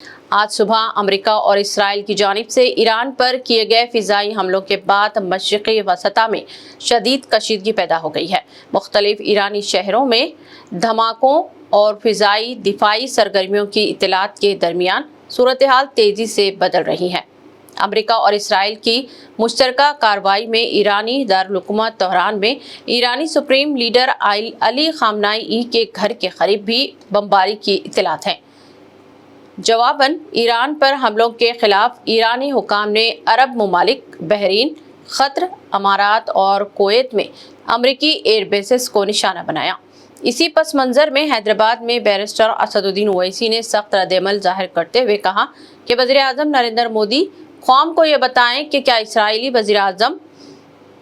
आज सुबह अमेरिका और इसराइल की जानिब से ईरान पर किए गए फिजाई हमलों के बाद मशरिक़ी वसता में शदीद कशीदगी पैदा हो गई है। मुख्तलिफ ईरानी शहरों में धमाकों और फिजाई दिफाई सरगर्मियों की इत्तलात के दरमियान सूरत हाल तेजी से बदल रही है। अमेरिका और इसराइल की मुश्तरका कार्रवाई में ईरानी दारुल हुकूमत तेहरान में ईरानी सुप्रीम लीडर अली खामनाई के घर के करीब भी बमबारी की इत्तलात हैं। जवाबन ईरान पर हमलों के खिलाफ ईरानी हुकाम ने अरब ममालिक, बहरीन, कतर, अमारात और कुवैत में अमरीकी एयरबेसेस को निशाना बनाया। इसी पस मंज़र में हैदराबाद में बैरिस्टर असदुद्दीन ओवैसी ने सख्त रद्द-ए-अमल जाहिर करते हुए कहा कि वज़ीर-ए-आज़म नरेंद्र मोदी कौम को ये बताएं कि क्या इसराइली वज़ीर-ए-आज़म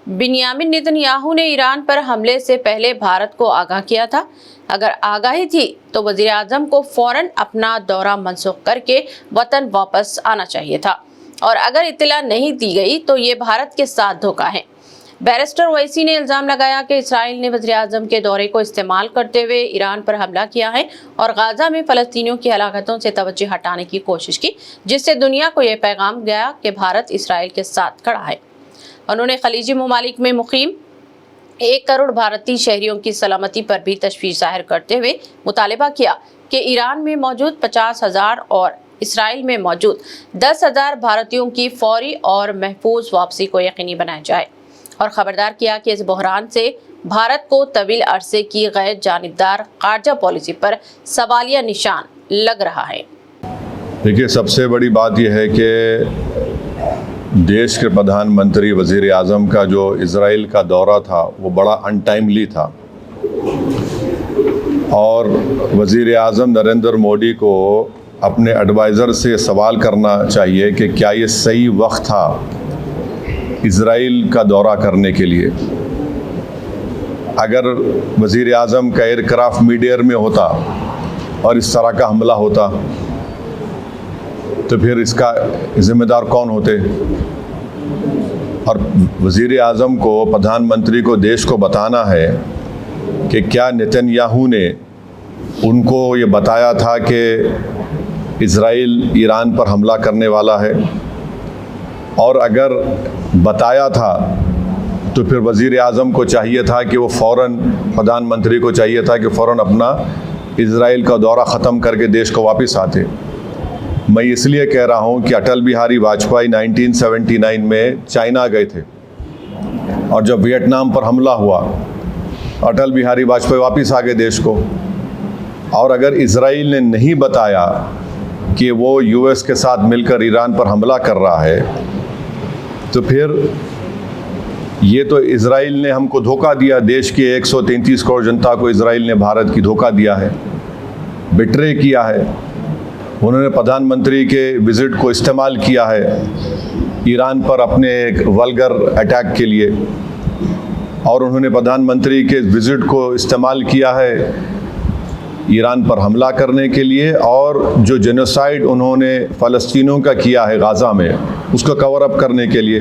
बिन्यामिन नेतन्याहू ने ईरान पर हमले से पहले भारत को आगाह किया था। अगर आगाही थी तो वज़ीर-ए-आज़म को फौरन अपना दौरा मनसूख करके वतन वापस आना चाहिए था, और अगर इत्तला नहीं दी गई तो ये भारत के साथ धोखा है। बैरिस्टर ओवैसी ने इल्ज़ाम लगाया कि इसराइल ने वज़ीर-ए-आज़म के दौरे को इस्तेमाल करते हुए ईरान पर हमला किया है और गाज़ा में फ़लस्तीनियों की हलाकतों से तवज्जो हटाने की कोशिश की, जिससे दुनिया को यह पैगाम गया कि भारत इसराइल के साथ खड़ा है। उन्होंने खलीजी ममालिक में मुकीम 1 करोड़ भारतीय शहरियों की सलामती पर भी तशवीश जाहिर करते हुए मुतालबा किया कि ईरान में मौजूद 50,000 और इसराइल में मौजूद 10,000 भारतीयों की फौरी और महफूज वापसी को यकीनी बनाया जाए, और खबरदार किया कि इस बहरान से भारत को तवील अरसे की गैर जानिबदार खारजा पॉलिसी पर सवालिया निशान लग रहा है। देखिए, सबसे बड़ी बात यह है कि देश के प्रधानमंत्री वज़ीर आज़म का जो इज़राइल का दौरा था वो बड़ा अनटाइमली था, और वज़ीर आज़म नरेंद्र मोदी को अपने एडवाइज़र से सवाल करना चाहिए कि क्या ये सही वक्त था इज़राइल का दौरा करने के लिए। अगर वज़ीर आज़म का एयरक्राफ्ट मिड एयर में होता और इस तरह का हमला होता तो फिर इसका ज़िम्मेदार कौन होते। और वज़ीर आज़म को, प्रधानमंत्री को देश को बताना है कि क्या नेतन्याहू ने उनको ये बताया था कि इज़राइल ईरान पर हमला करने वाला है, और अगर बताया था तो फिर वज़ीर आज़म को चाहिए था कि वो फ़ौरन, प्रधानमंत्री को चाहिए था कि फ़ौरन अपना इज़राइल का दौरा ख़त्म करके देश को वापस आते। मैं इसलिए कह रहा हूँ कि अटल बिहारी वाजपेयी 1979 में चाइना गए थे, और जब वियतनाम पर हमला हुआ अटल बिहारी वाजपेयी वापस आ गए देश को। और अगर इज़राइल ने नहीं बताया कि वो यूएस के साथ मिलकर ईरान पर हमला कर रहा है तो फिर ये तो इज़राइल ने हमको धोखा दिया। देश की 133 करोड़ जनता को इज़राइल ने भारत की धोखा दिया है, बिट्रे किया है। उन्होंने प्रधानमंत्री के विज़िट को इस्तेमाल किया है ईरान पर अपने एक वल्गर अटैक के लिए, और उन्होंने प्रधानमंत्री के विज़िट को इस्तेमाल किया है ईरान पर हमला करने के लिए, और जो जेनोसाइड उन्होंने फ़लस्तीनियों का किया है गाज़ा में उसको कवर अप करने के लिए।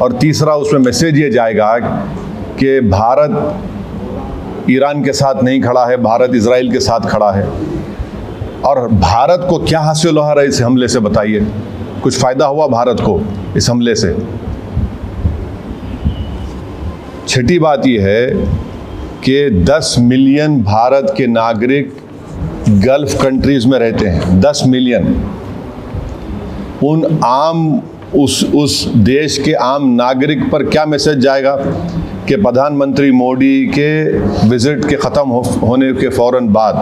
और तीसरा, उसमें मैसेज ये जाएगा कि भारत ईरान के साथ नहीं खड़ा है, भारत इज़राइल के साथ खड़ा है। और भारत को क्या हासिल हो रहा है इस हमले से, बताइए। कुछ फ़ायदा हुआ भारत को इस हमले से? छठी बात यह है कि 10 मिलियन भारत के नागरिक गल्फ़ कंट्रीज़ में रहते हैं, 10 मिलियन। उस देश के आम नागरिक पर क्या मैसेज जाएगा कि प्रधानमंत्री मोदी के विज़िट के ख़त्म होने के फ़ौरन बाद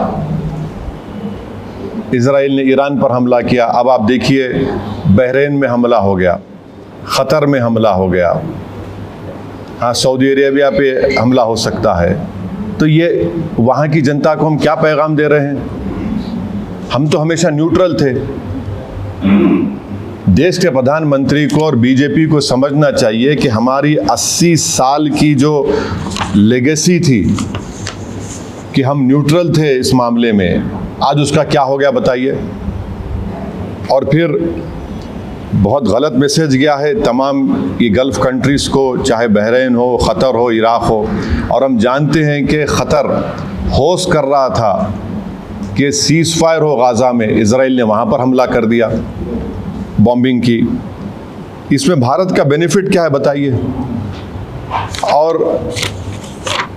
इज़राइल ने ईरान पर हमला किया। अब आप देखिए, बहरीन में हमला हो गया, क़तर में हमला हो गया, हाँ, सऊदी अरेबिया पे हमला हो सकता है। तो ये वहाँ की जनता को हम क्या पैगाम दे रहे हैं? हम तो हमेशा न्यूट्रल थे। देश के प्रधानमंत्री को और बीजेपी को समझना चाहिए कि हमारी 80 साल की जो लेगेसी थी कि हम न्यूट्रल थे इस मामले में, आज उसका क्या हो गया बताइए। और फिर बहुत गलत मैसेज गया है तमाम ये गल्फ़ कंट्रीज़ को, चाहे बहरीन हो, क़तर हो, इराक़ हो। और हम जानते हैं कि क़तर होस्ट कर रहा था कि सीज़ फायर हो गाज़ा में, इजराइल ने वहाँ पर हमला कर दिया, बॉम्बिंग की। इसमें भारत का बेनिफिट क्या है बताइए? और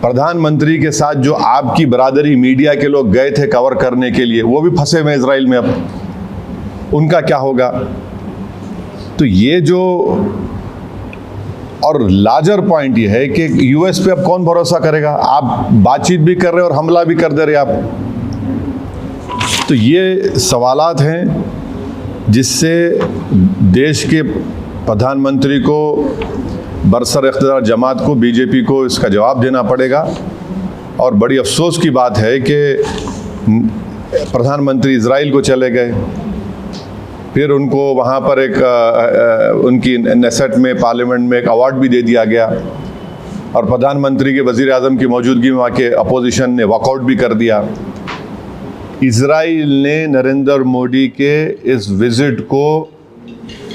प्रधानमंत्री के साथ जो आपकी बरादरी मीडिया के लोग गए थे कवर करने के लिए, वो भी फंसे हुए इजराइल में, अब उनका क्या होगा? तो ये जो, और लार्जर पॉइंट ये है कि यूएस पे अब कौन भरोसा करेगा? आप बातचीत भी कर रहे हो और हमला भी कर दे रहे आप। तो ये सवालात हैं जिससे देश के प्रधानमंत्री को, बरसर इख्तियार जमात को, बीजेपी को इसका जवाब देना पड़ेगा। और बड़ी अफसोस की बात है कि प्रधानमंत्री इजराइल को चले गए, फिर उनको वहाँ पर एक उनकी नेसेट में, पार्लियामेंट में एक अवार्ड भी दे दिया गया, और प्रधानमंत्री के वज़ीर आज़म की मौजूदगी में वहाँ के अपोजिशन ने वॉकआउट भी कर दिया। इजराइल ने नरेंद्र मोदी के इस विज़िट को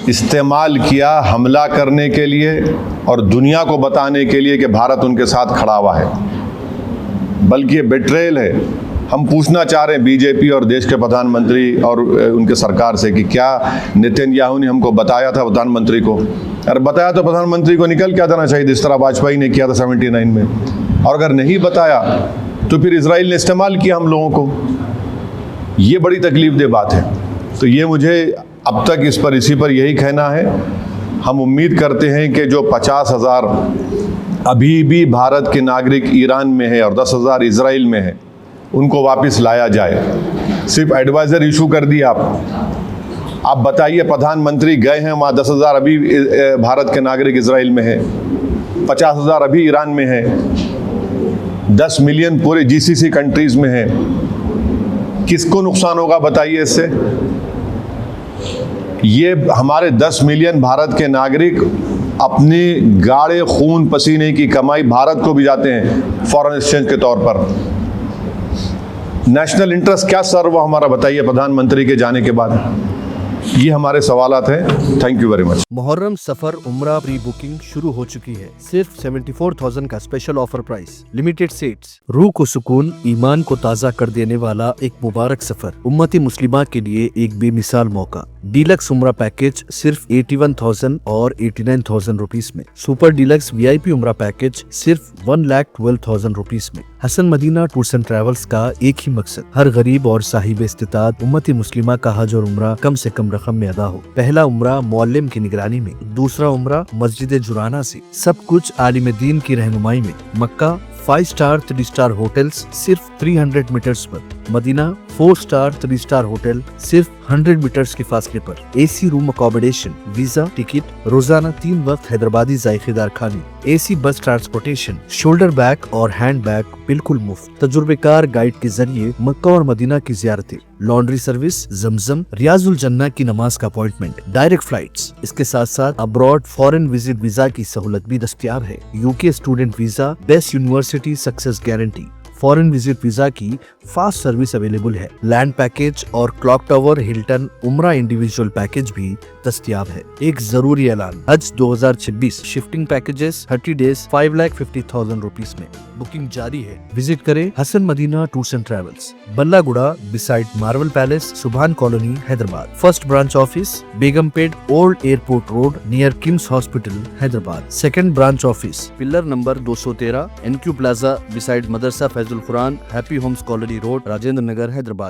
इस्तेमाल किया हमला करने के लिए और दुनिया को बताने के लिए कि भारत उनके साथ खड़ा हुआ है, बल्कि ये बेट्रेयल है। हम पूछना चाह रहे हैं बीजेपी और देश के प्रधानमंत्री और उनके सरकार से कि क्या नेतन्याहू ने हमको बताया था प्रधानमंत्री को? अरे बताया तो प्रधानमंत्री को निकल के आ जाना चाहिए, जिस तरह वाजपेयी ने किया था 79 में। और अगर नहीं बताया तो फिर इजराइल ने इस्तेमाल किया हम लोगों को। ये बड़ी तकलीफ दह बात है। तो ये मुझे अब तक इसी पर यही कहना है। हम उम्मीद करते हैं कि जो 50,000 अभी भी भारत के नागरिक ईरान में है और 10,000 इजराइल में है, उनको वापस लाया जाए। सिर्फ एडवाइज़र इशू कर दिया आप बताइए, प्रधानमंत्री गए हैं वहाँ, 10,000 अभी भारत के नागरिक इजराइल में है, 50,000 अभी ईरान में है, 10 मिलियन पूरे जीसीसी कंट्रीज़ में है। किसको नुकसान होगा बताइए इससे? ये हमारे 10 मिलियन भारत के नागरिक अपने गाढ़े खून पसीने की कमाई भारत को भी जाते हैं फॉरेन एक्सचेंज के तौर पर। नेशनल इंटरेस्ट क्या सर्व हुआ हमारा बताइए प्रधानमंत्री के जाने के बाद? ये हमारे सवालात हैं। Thank you very much. Muharram Safar Umrah pre booking शुरू हो चुकी है। सिर्फ 74,000 का special offer price, limited seats. रूह को सुकून, ईमान को ताज़ा कर देने वाला एक मुबारक सफर, उम्मती मुस्लिमा के लिए एक बेमिसाल मौका। डीलक्स उम्रा पैकेज सिर्फ 81,000 और 89,000 रुपीस में। सुपर डीलक्स VIP उम्रा पैकेज सिर्फ 1,12,000 रुपीस में। Hasan Madina tours and travels का एक ही मकसद, हर गरीब और साहिब इस्तिताद उम्मती मुस्लिमा का हज और उम्रा कम से कम रकम में अदा हो। पहला उम्रा मुअल्लिम की निगरानी में, दूसरा उम्रा मस्जिद जुराना से, सब कुछ आलिम दीन की रहनुमाई में। मक्का 5 स्टार 3 स्टार होटल्स सिर्फ 300 मीटर्स पर। मदीना 4 स्टार 3 स्टार होटल सिर्फ 100 मीटर्स के फासले पर। AC room accommodation, visa, ticket, रोजाना 3 वक्त हैदराबादी जायकेदार खाने, AC बस ट्रांसपोर्टेशन, शोल्डर बैग और हैंड बैग बिल्कुल मुफ्त। तजुर्बेकार गाइड के जरिए मक्का और मदीना की जियारतें, लॉन्ड्री सर्विस, जमजम, रियाजुल जन्ना की नमाज का अपॉइंटमेंट, डायरेक्ट फ्लाइट्स। इसके साथ साथ अब्रॉड फॉरेन विजिट वीजा की सहूलत भी दस्तयाब है। UK student visa, best university success guarantee, foreign visit visa की फास्ट सर्विस अवेलेबल है। लैंड पैकेज और clock tower, Hilton Umrah individual package भी दस्तयाब है। एक जरूरी ऐलान, Hajj 2026 shifting packages 30 days 5,50,000 rupees में। बुकिंग जारी है। विजिट करें Hasan Madina tours and travels, Ballaguda beside Marvel palace, Subhan colony, Hyderabad. First branch office Begumpet old airport road near KIMS hospital, Hyderabad. Second branch office pillar number 213 NQ plaza beside Madrasa Faizul Quran, happy homes colony road, Rajendra Nagar, Hyderabad.